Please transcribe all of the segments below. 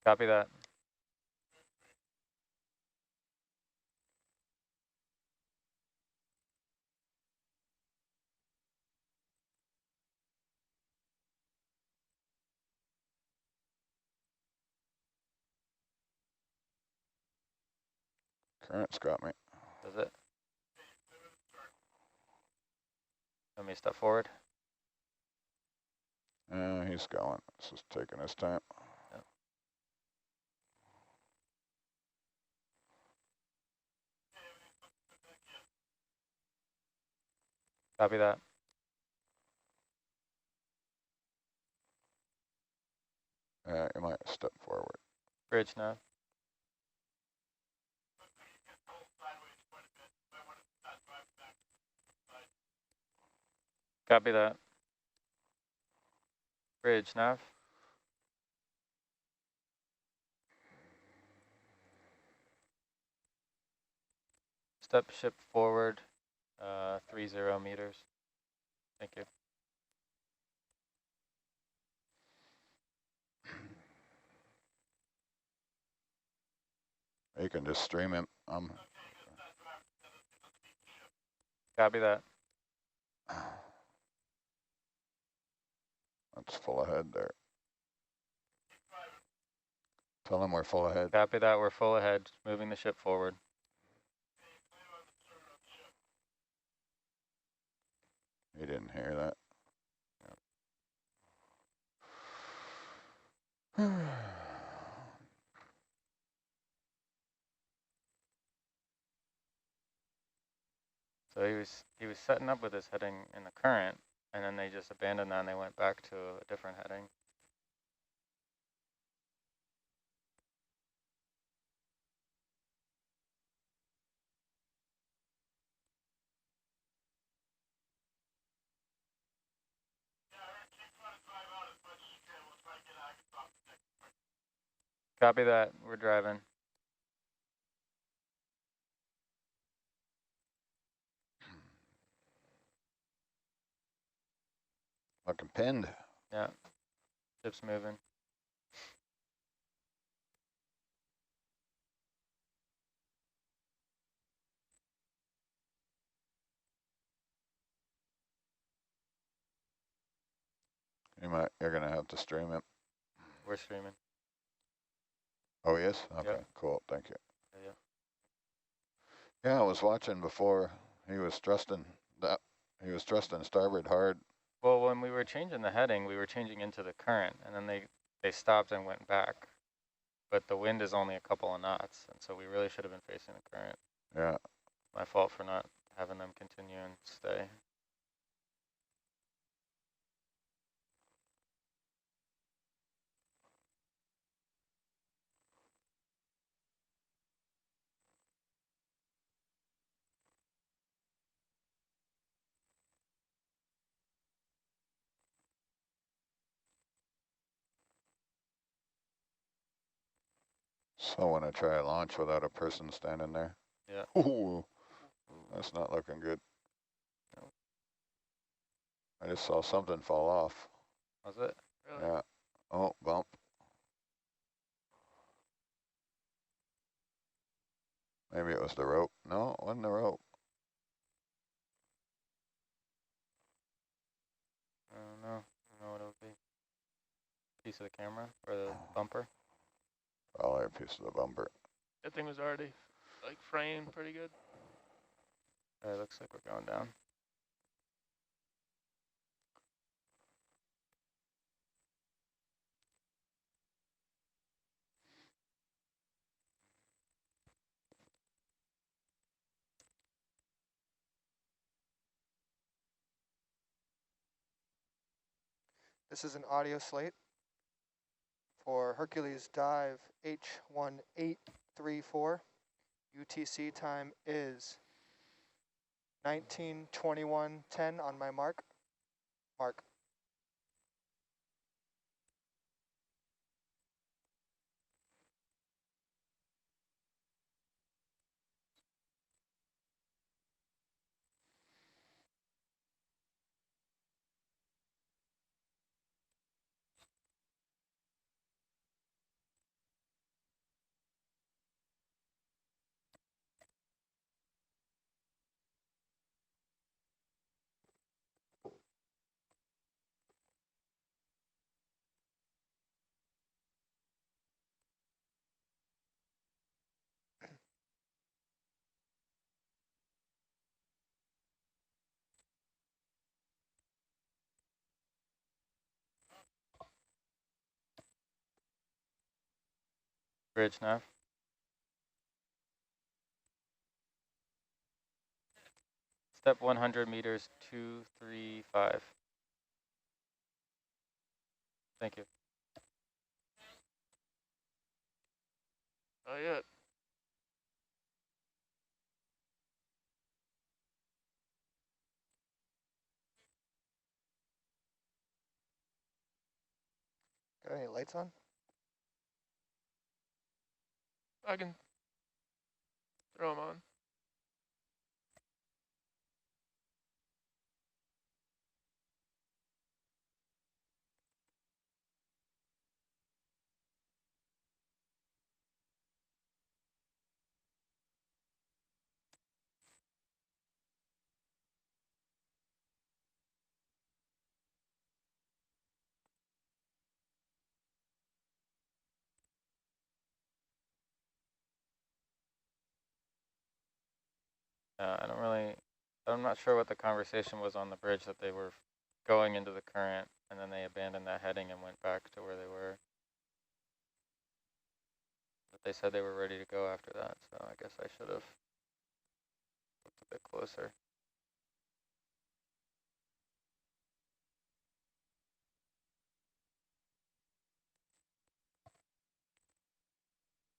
Copy that. Current's got me. Does it? Let me step forward. He's going. This is taking his time. Yep. Copy that. You might step forward. Bridge nav. Copy that. Bridge nav. Step ship forward 30 meters. Thank you. You can just stream him. Copy that. That's full ahead there. Tell him we're full ahead. Copy that. We're full ahead, moving the ship forward. He didn't hear that. So he was setting up with his heading in the current, and then they just abandoned that and they went back to a different heading. Copy that. We're driving. Looking pinned. Yeah. Ship's moving. You're gonna have to stream him. We're streaming. Oh, he is? Okay, Yep. cool. Thank you. Yeah. Yeah, I was watching before. He was thrusting starboard hard. Well, when we were changing the heading, we were changing into the current, and then they stopped and went back. But the wind is only a couple of knots, and so we really should have been facing the current. Yeah. My fault for not having them continue and stay. So when I try to launch without a person standing there. Yeah. Ooh, that's not looking good. No. I just saw something fall off. Was it? Really? Yeah. Oh, bump. Maybe it was the rope. No, it wasn't the rope. I don't know. I don't know what it would be. Piece of the camera or the bumper? Probably a piece of the bumper. That thing was already like framed pretty good. It looks like we're going down. This is an audio slate for Hercules dive H1834. UTC time is 19:21:10 on my mark. Mark. Bridge nav. Step 100 meters, 235. Thank you. Not yet. Got any lights on? I can throw them on. I'm not sure what the conversation was on the bridge, that they were going into the current and then they abandoned that heading and went back to where they were. But they said they were ready to go after that, so I guess I should have looked a bit closer.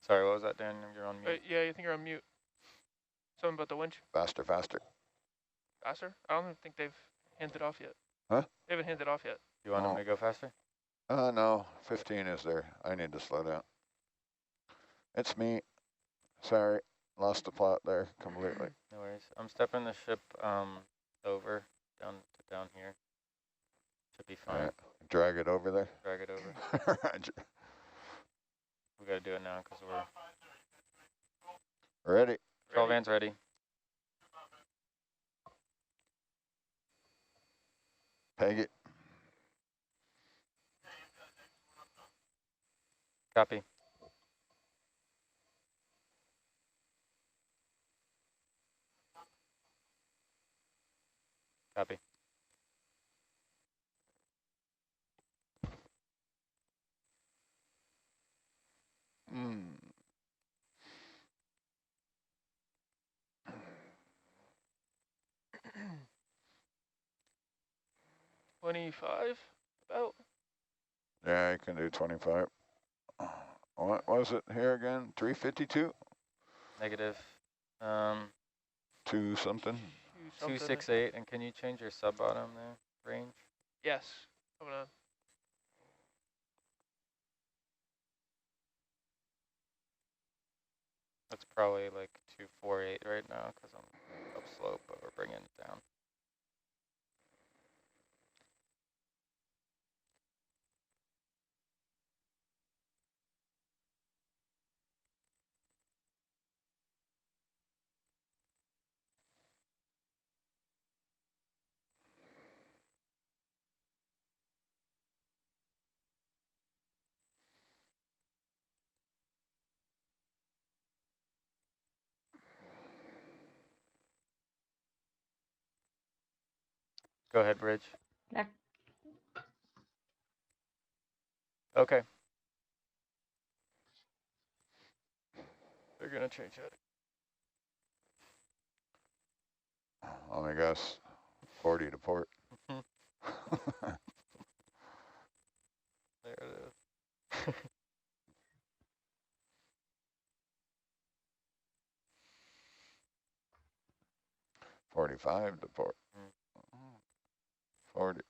Sorry, what was that, Dan? You're on mute. Yeah, you think you're on mute. Something about the winch. Faster, faster. Faster? I don't even think they've handed off yet. Huh? They haven't handed off yet. You want them to go faster? No, 15 is there. I need to slow down. It's me. Sorry, lost the plot there completely. No worries. I'm stepping the ship over down here. Should be fine. All right. Drag it over there. Drag it over. Roger. We gotta do it now because we're Ready. patrol van's ready. Peg it. Copy. Copy. Mm. 25, about. Yeah, you can do 25. What was it here again? 352? Negative. 2 something? 268, and can you change your sub bottom there, range? Yes. Coming on. That's probably like 248 right now because I'm upslope, but we're bringing it down. Go ahead, bridge. Yeah. Okay. They're gonna change it. Oh my gosh, 40 to port. There it is. 45 to port. 40.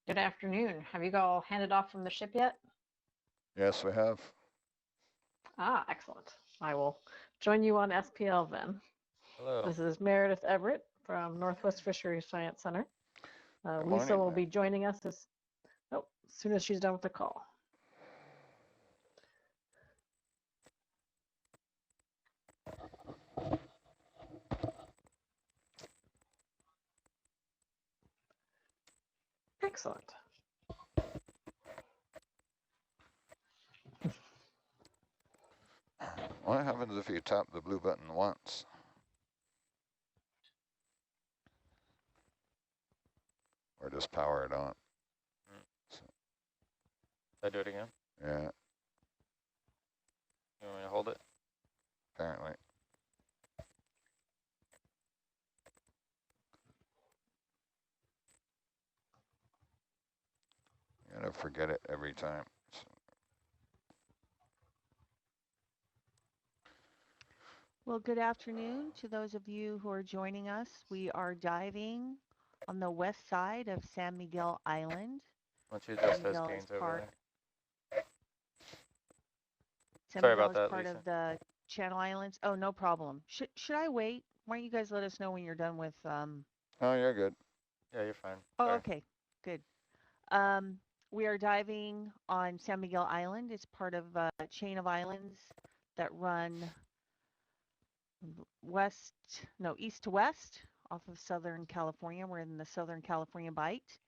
Good afternoon. Have you all handed off from the ship yet? Yes, we have. Ah, excellent. I will join you on SPL then. Hello. This is Meredith Everett from Northwest Fisheries Science Center. Good Lisa morning, will ma'am. be joining us as soon as she's done with the call. Excellent. What happens if you tap the blue button once? Or just power it on? So, Should I do it again? yeah, You want me to hold it? apparently. I'm gonna forget it every time. So, well, good afternoon to those of you who are joining us. We are diving on the west side of San Miguel Island. Why don't you adjust San those Miguel is gains over part. there? San Sorry Miguel about is that, part Lisa. of the Channel Islands. Oh, no problem. Should I wait? Why don't you guys let us know when you're done with? oh, you're good. Yeah, you're fine. Oh, Sorry. okay, good. We are diving on San Miguel Island. It's part of a chain of islands that run east to west off of Southern California. We're in the Southern California Bight.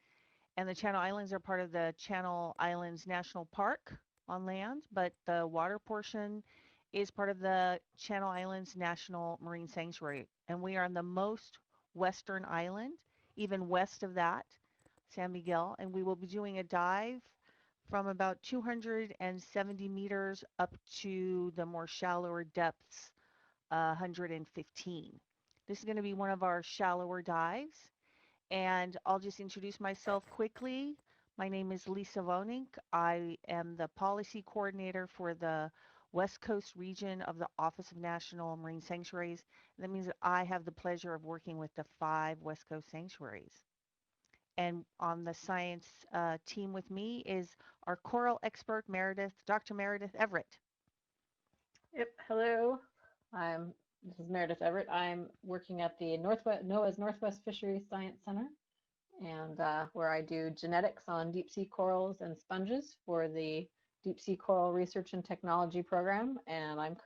And the Channel Islands are part of the Channel Islands National Park on land, but the water portion is part of the Channel Islands National Marine Sanctuary. And we are on the most western island, even west of that, San Miguel, and we will be doing a dive from about 270 meters up to the more shallower depths, 115. This is going to be one of our shallower dives, and I'll just introduce myself quickly. My name is Lisa Vonink. I am the policy coordinator for the West Coast region of the Office of National Marine Sanctuaries. That means that I have the pleasure of working with the 5 West Coast sanctuaries. And on the science team with me is our coral expert, Dr. Meredith Everett. Yep. Hello. This is Meredith Everett. I'm working at the NOAA's Northwest Fisheries Science Center, and where I do genetics on deep sea corals and sponges for the Deep Sea Coral Research and Technology Program. And I'm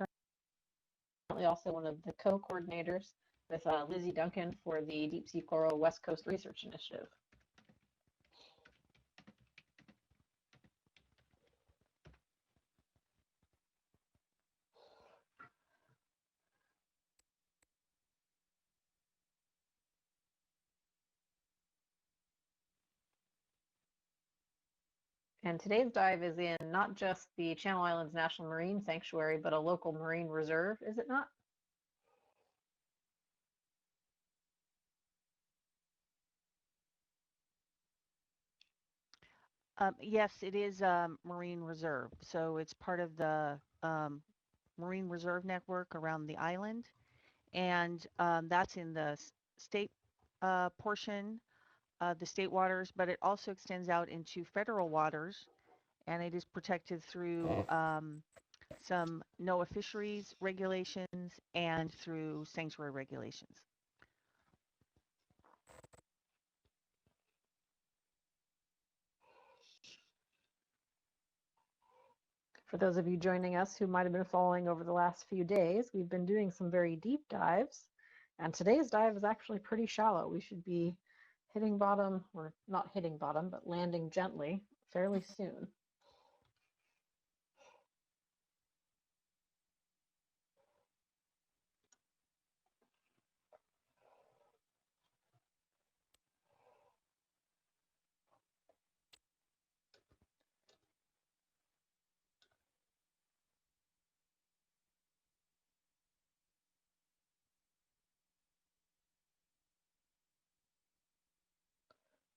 currently also one of the co-coordinators with Lizzie Duncan for the Deep Sea Coral West Coast Research Initiative. And today's dive is in not just the Channel Islands National Marine Sanctuary, but a local marine reserve, is it not? Yes, it is a marine reserve. So it's part of the marine reserve network around the island. And that's in the state portion of the state waters, but it also extends out into federal waters. And it is protected through some NOAA fisheries regulations and through sanctuary regulations. For those of you joining us who might have been following over the last few days, we've been doing some very deep dives, and today's dive is actually pretty shallow. We should be hitting bottom, or not hitting bottom, but landing gently fairly soon.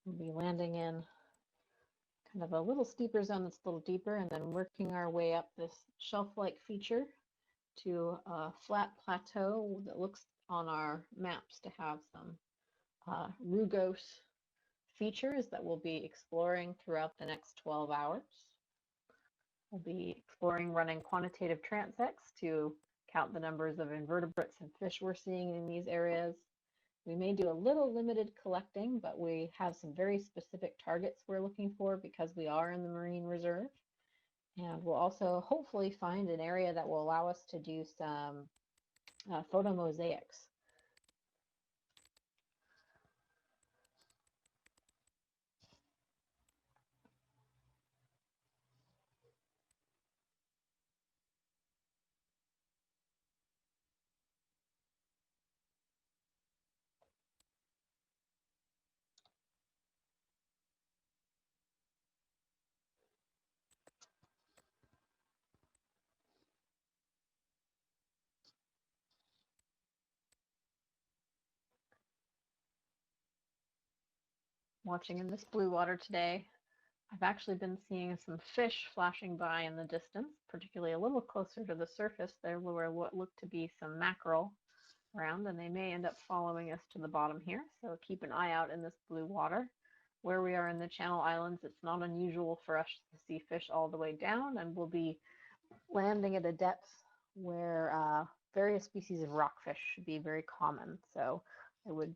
We'll be landing in kind of a little steeper zone that's a little deeper, and then working our way up this shelf-like feature to a flat plateau that looks on our maps to have some rugose features that we'll be exploring throughout the next 12 hours. We'll be exploring running quantitative transects to count the numbers of invertebrates and fish we're seeing in these areas. We may do a little limited collecting, but we have some very specific targets we're looking for because we are in the marine reserve. And we'll also hopefully find an area that will allow us to do some photomosaics. watching in this blue water today. I've actually been seeing some fish flashing by in the distance, particularly a little closer to the surface. There were what looked to be some mackerel around, and they may end up following us to the bottom here. So keep an eye out in this blue water. Where we are in the Channel Islands, it's not unusual for us to see fish all the way down, and we'll be landing at a depth where various species of rockfish should be very common. So it would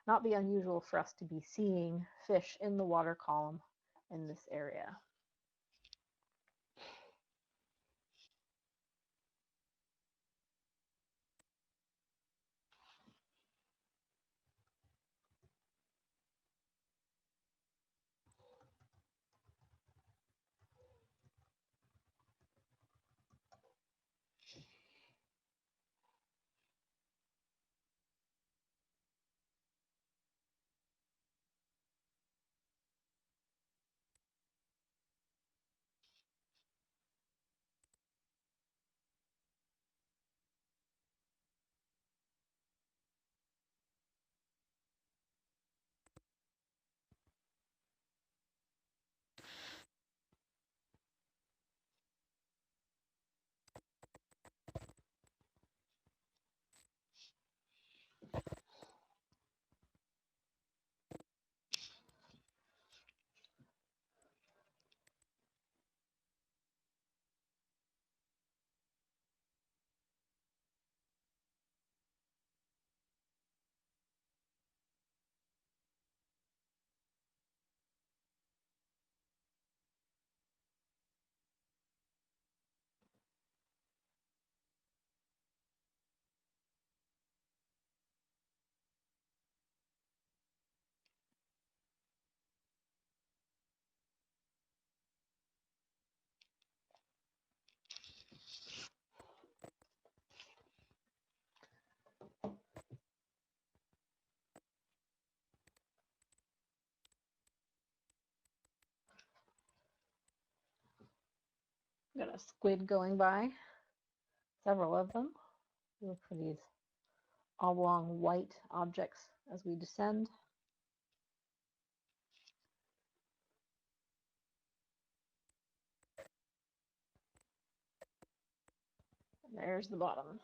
not be unusual for us to be seeing fish in the water column in this area. Got a squid going by, several of them. Look for these oblong white objects as we descend. And there's the bottom.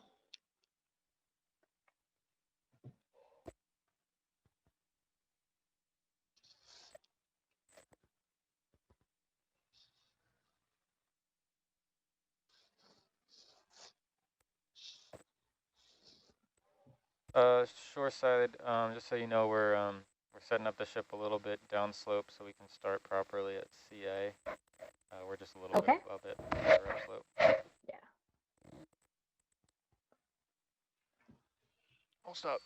Shore side, just so you know, we're setting up the ship a little bit downslope so we can start properly at CA. We're just a little bit above it, upslope. Yeah. I'll stop.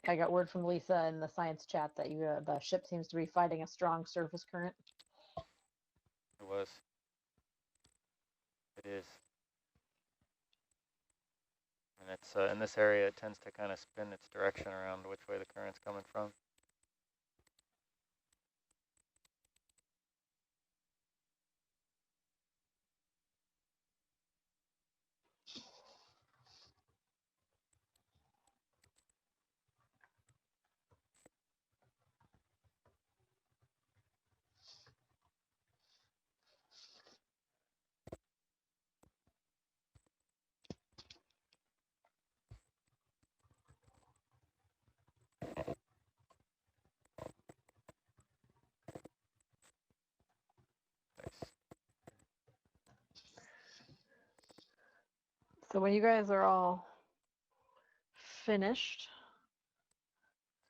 I got word from Lisa in the science chat that the ship seems to be fighting a strong surface current. It was. It is. And it's in this area, it tends to kind of spin its direction around which way the current's coming from. So when you guys are all finished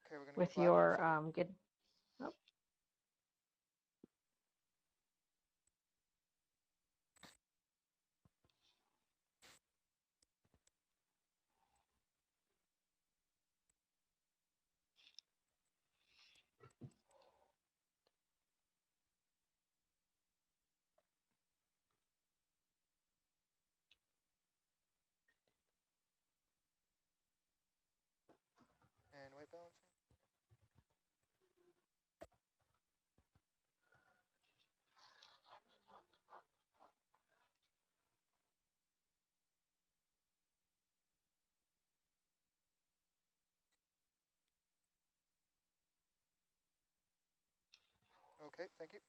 Okay, we're gonna with go your flat. And white balancing. Okay, thank you.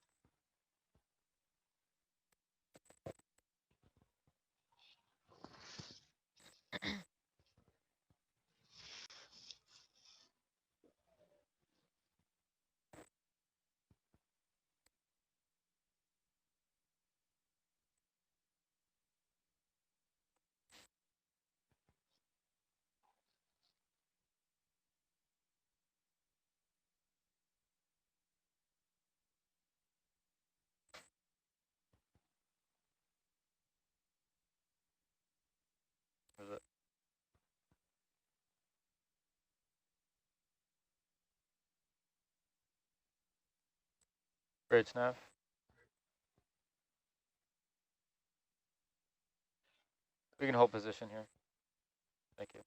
Was it? Bridge nav. We can hold position here. Thank you.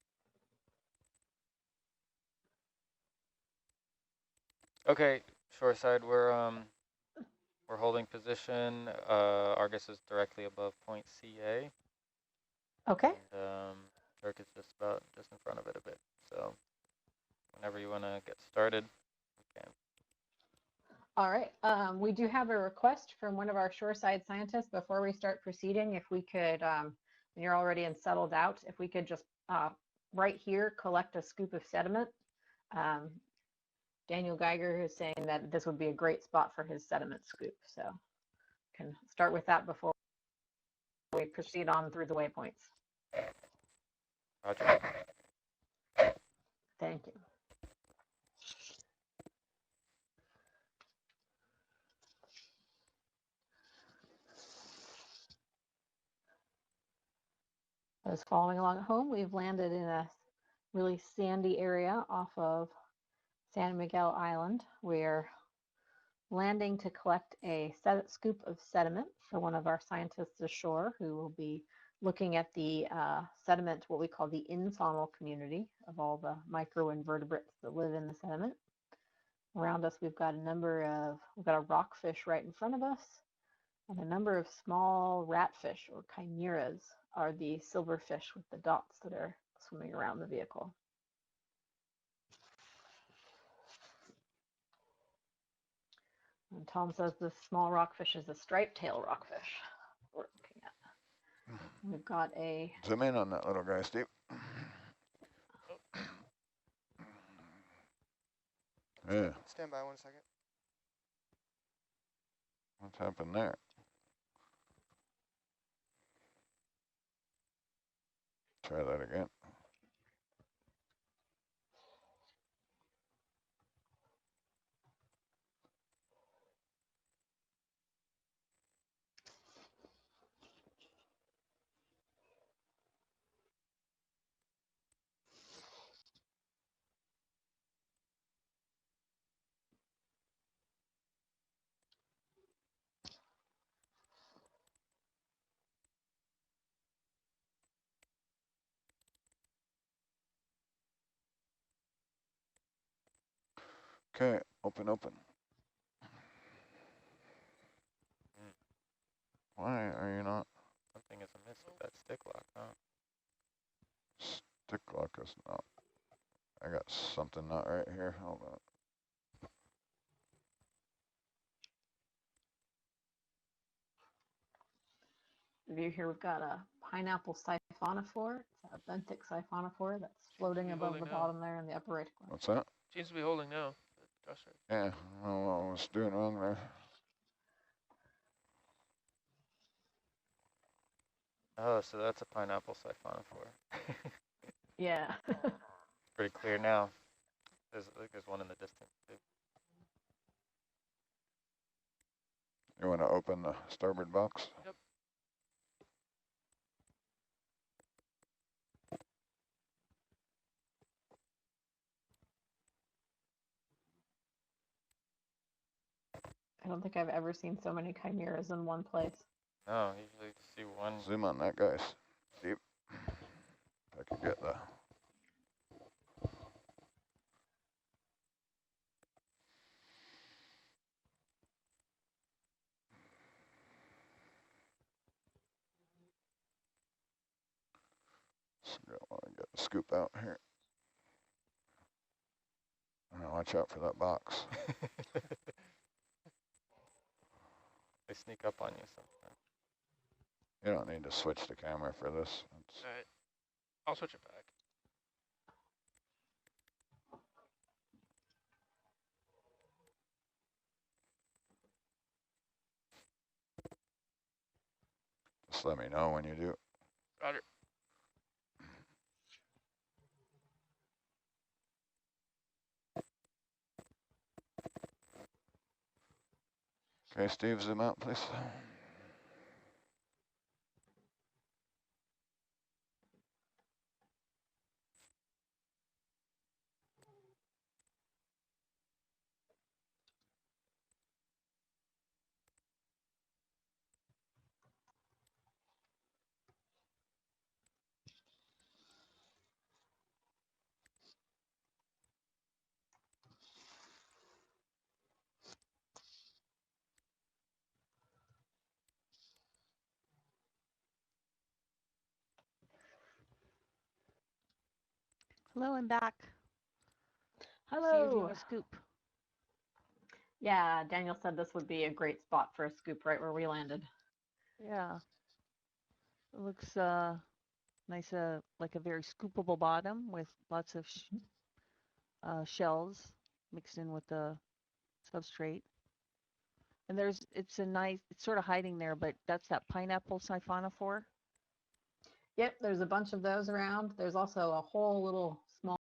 Okay, shoreside, we're holding position. Argus is directly above point CA. Okay. And Turk is just in front of it a bit. So whenever you want to get started, you can. All right. We do have a request from one of our shoreside scientists before we start proceeding. If we could, when you're already in settled out, if we could just right here collect a scoop of sediment. Daniel Geiger is saying that this would be a great spot for his sediment scoop. So can start with that before we proceed on through the waypoints. Roger. Thank you. As following along at home, we've landed in a really sandy area off of San Miguel Island. We're landing to collect a scoop of sediment for one of our scientists ashore who will be looking at the sediment, what we call the infaunal community of all the microinvertebrates that live in the sediment. Around us, we've got a rockfish right in front of us, and a number of small ratfish or chimeras are the silverfish with the dots that are swimming around the vehicle. And Tom says this small rockfish is a striped tail rockfish we're looking at. We've got a... Zoom in on that little guy, Steve. Yeah. Stand by 1 second. What's happened there? Try that again. Okay, open. Why are you not? Something is amiss with that stick lock, huh? Stick lock is not. I got something not right here. Hold on. The view here, we've got a pineapple siphonophore. It's a benthic siphonophore that's floating above the bottom there in the upper right corner. What's that? Seems to be holding now. Yeah, I don't know what I was doing wrong there. Oh, so that's a pineapple siphonophore. Yeah. Pretty clear now. I think there's one in the distance too. You want to open the starboard box? Yep. I don't think I've ever seen so many chimeras in one place. No, usually you see one. Zoom on that, guys. Steve. If I could get the... I want to get the scoop out here. Watch out for that box. They sneak up on you sometimes. You don't need to switch the camera for this. It's, All right. I'll switch it back. just let me know when you do. Roger. Okay, Steve, zoom out, please. Hello, I'm back. See you Hello. doing a scoop. Yeah, Daniel said this would be a great spot for a scoop right where we landed. Yeah. It looks nice, like a very scoopable bottom with lots of shells mixed in with the substrate. And it's sort of hiding there, but that's that pineapple siphonophore. Yep, there's a bunch of those around. There's also a whole little